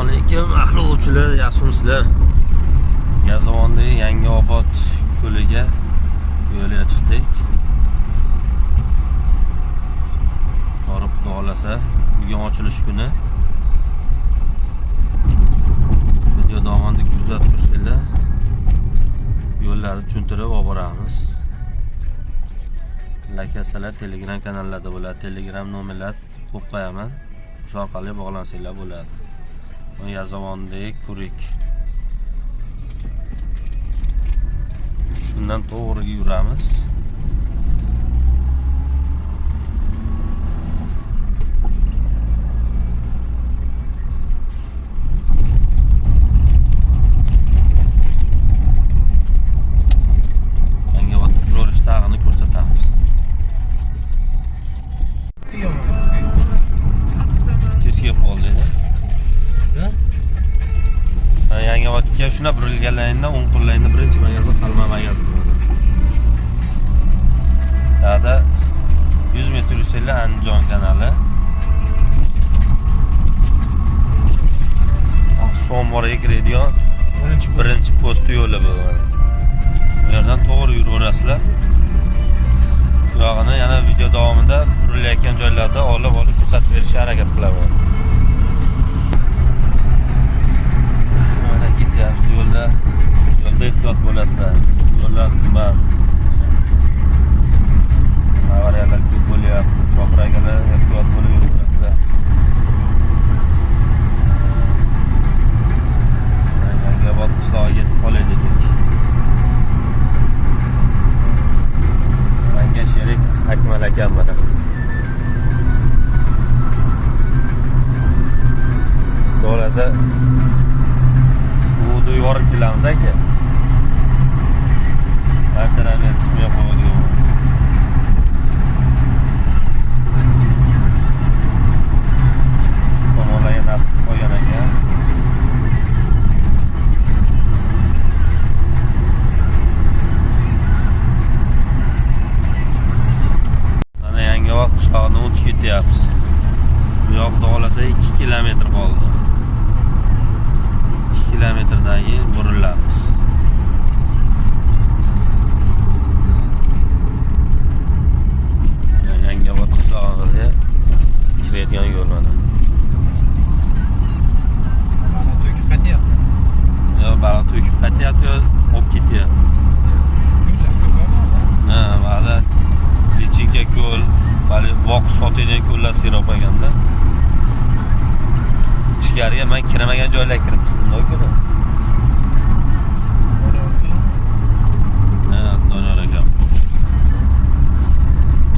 Assalomu alaykum ahli o'quvchilar, yaxshimisizlar? Gazovondagi Yangiobod ko'liga yo'lga chiqdik. Borib xudo xolasa bugun ochilish kuni. Video davomida kuzatib tursanglar, yo'llarni tushuntirib olib boramiz. Lakasalar Telegram kanallarda bo'ladi. Telegram nomerlar qo'yib qo'yaman. Shu orqali bog'lansanglar bo'ladi. Yazovondagi Kurik. Shundan to'g'riga yuramiz. Yangiobod qurilish tag'ini ko'rsatamiz. Tezga qoldi. Yangiobodga shuna burilganlarida o'ng qo'llaringni birinchi magazin qalma magazin bo'ladi. Dada 100 metr yursanglar Andijon kanali. So'mboraga kiradigan birinchi posti yo'li bu. Bu yerdan to'g'ri yuraverasizlar. Bu yog'ini yana video davomida burilayotgan joylarda olib ko'rsatib berishga harakat qilaman. Yo'lda ehtiyot bo'lasizlar. Yo'llar tuman. Avariyalar ko'p bo'lyapti. Shofirlar ehtiyot bo'lib yurasizlar. Yangiobod qishlog'iga yetib qolay dedik. Menga sherik Akmal akam mana. Bo'lasa yorib kelamiz aka. Barchalar men chiqmay qo'ydi. Tomonlarga nasib qo'ygan ekan. Mana Yangiobod qishlog'idan o'tib ketyapmiz. Bu yoqda olasa 2 kilometr qoldi. Kilometrdagi burilamiz. Yangiobod qishlog'iga kiradigan yo'l mana. Baliq to'kib ketyapti. Yo, baliq to'kib ketyapti, yo olib ketyapti. Ha, mana Lichinka ko'l, baliq voq sotadigan ko'llar sirop olganda. Ichkariga men kirmagan joylar kiritdim o'kini. Donyor akam.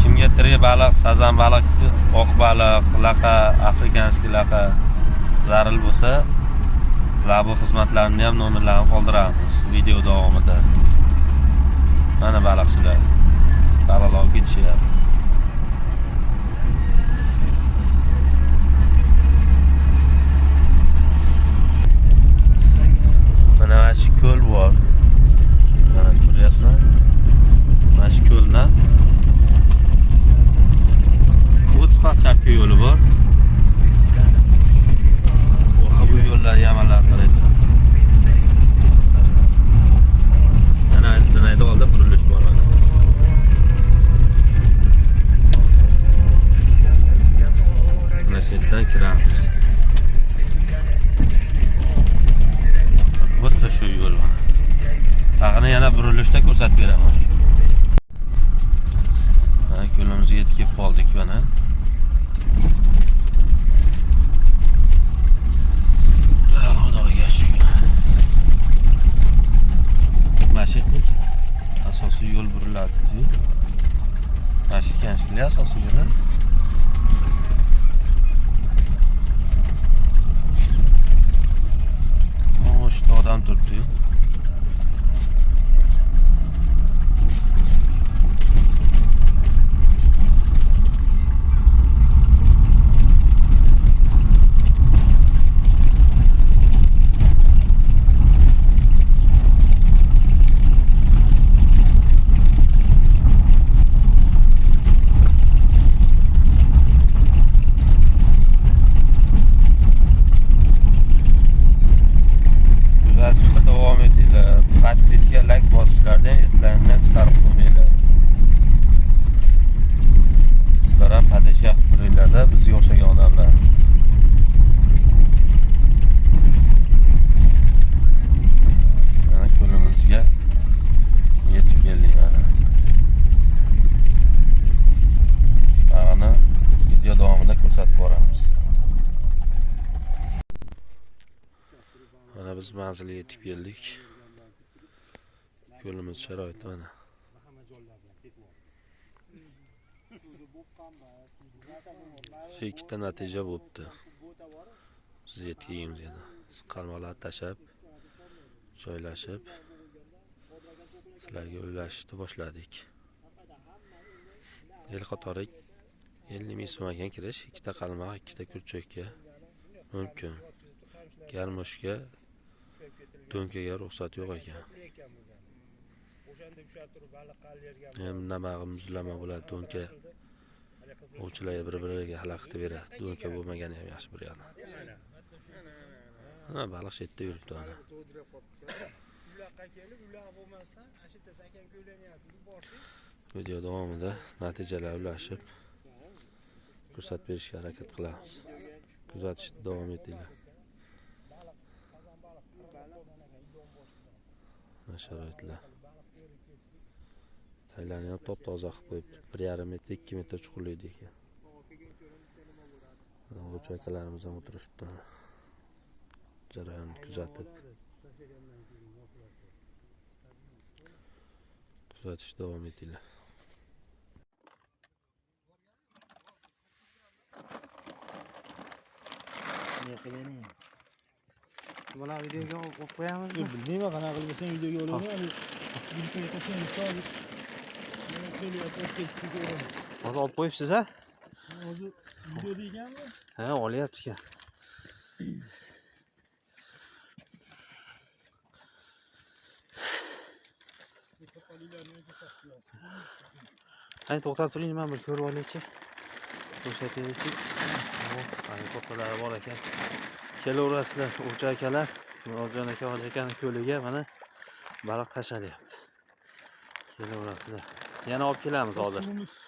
Kimga tirik baliq, sazan baliq, oq baliq, laqa, afrikanskiy laqa zaril bo'lsa, labu xizmatlarini ham nomerlarini qoldiramiz video davomida. Mana baliqchilar. Baliqlar ketishyapti. Mana shu ko'l bor. Mana ko'ryapsizlar. Mana shu ko'ldan o'tib chapga yo'li bor. Bu yo'llar yamanlar qaraydi. Mana Sinayda oldi qurilish bor mana. Mana shu yerdan kiramiz. O'tda shu yo'l bor. Tag'ini yana burilishda ko'rsatib beraman. Mana ko'limizga yetib kelib qoldik mana. Xudoga shukr. Mashitlik asosiy yo'l buriladi. Mashitganshikli asosiy yo'l. O'shda odam turibdi. biz manzilga yetib keldik. Yo'limiz sharoiti mana. Shu ikkita natija bo'pti. Biz yetganmiz yana. Qarmoqlar tashab, joylashib, sizlarga ulashishni boshladik. El qatori 50 ming so'm ekan kirish, ikkita qalmoq, ikkita kurchakka mumkin. Garmoshga, do'nkaga ruxsat yo'q ekan. Ham namag'i muzlama bo'ladi, do'nka. Ovchilar bir-biriga xalaqit beradi. Do'nka bo'lmagani ham yaxshi bir yana. Ana baliq shetda yuribdi ana. Video davomida natijalar ulashib ko'rsatib berishga harakat qilamiz. Kuzatishda davom etinglar. Sharoitlar. Taylarni ham top-toza qilib qo'yibdi. 1,5 metr, 2 metr chuqurlikda ekan. O'choykalarimiz ham o'tirishibdi. Jarayonni kuzatib. Kuzatishda davom etinglar. Bular videoga olib qo'yamizmi? Bilmayman, qanaqa qilib bo'lsang videoga olaman. Hozir olib qo'yibsiz-a? Hozir video deganmi? Ha, olyapti ekan. Qani to'xtab turing, men bir ko'rib olaychi. Ko'rsataychi. Qani to'xtalar bor ekan. Kelaverasizlar, o'cha akalar. Murodjon aka, Hoji akaning ko'liga mana baliq tashalyapti. Kelaverasizlar. Yana olib kelamiz hozir.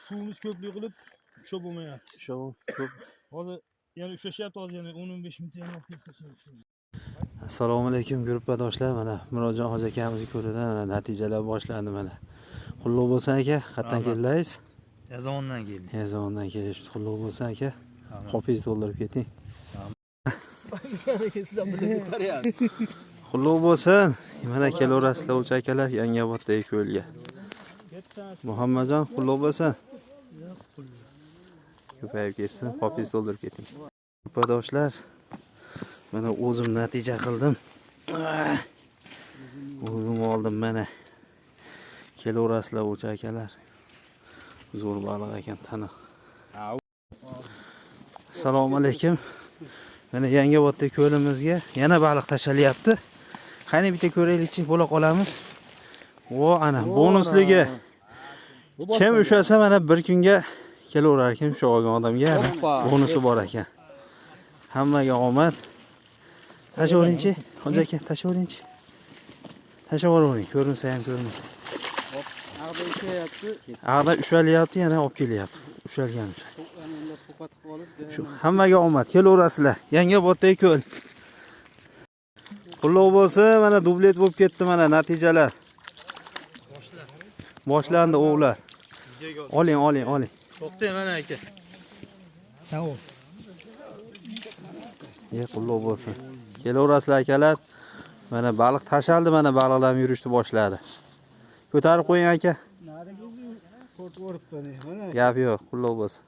Suvimiz ko'plik qilib ushlab bo'lmayapti. Shu ko'p. Hozir yana ushlashyapti, hozir yana 10-15 minut yana olib kelib. Assalomu alaykum guruhdoshlar. Mana Murodjon Hoji akamizning ko'lidan mana natijalar boshlandi mana. Qutlug' bo'lsin aka, qayerdan keldingiz? Yazondan keldim. Yazondan kelishdi. Qutlug' bo'lsin aka. Qopingizni to'ldirib keting. Qutlug' bo'lsin. Mana kelaverasizlar o'cha akalar Yangiobodda ko'lga. Muhammadjon qutlug' bo'lsin. Ko'payib ketsin, qopingizni to'ldirib keting. Guruhdoshlar, mana o'zim natija qildim. O'zim oldim mana. Kelaverasizlar o'cha akalar. Zo'r baliq ekan, taniq. Assalomu alaykum. Mana Yangiobodda ko'limizga yana baliq tashalyapti. Qani bitta ko'raylikchi, bo'la qolamiz. Vo, ana bonusligi. Kim ushlasa mana bir kunga kelaverar ekan shu olgan odamga. Bonusi bor ekan. Hammaga omad. Tashavering-chi, Hoji aka, tashavering-chi. Tashavering, ko'rinsa ham ko'rinmasa. Ag'da ishlayapti. Ag'da ushalyapti, yana olib kelyapti. Ushalgan. Shu hammaga omad, kelaverasizlar. Yangiobodda ko'l. Qutlug' bo'lsin, mana dublet bo'lib ketdi mana natijalar. Boshlandi o'g'lar. Oling. To'xtang mana aka. Tamom. Qutlug' bo'lsin. Kelaverasizlar akalar. Mana baliq tashaldi, mana baliqlar yurishni boshladi. Ko'tarib qo'ying aka. Nariga qo'rqib o'ribdi mana. Gap yo'q, qutlug' bo'lsin.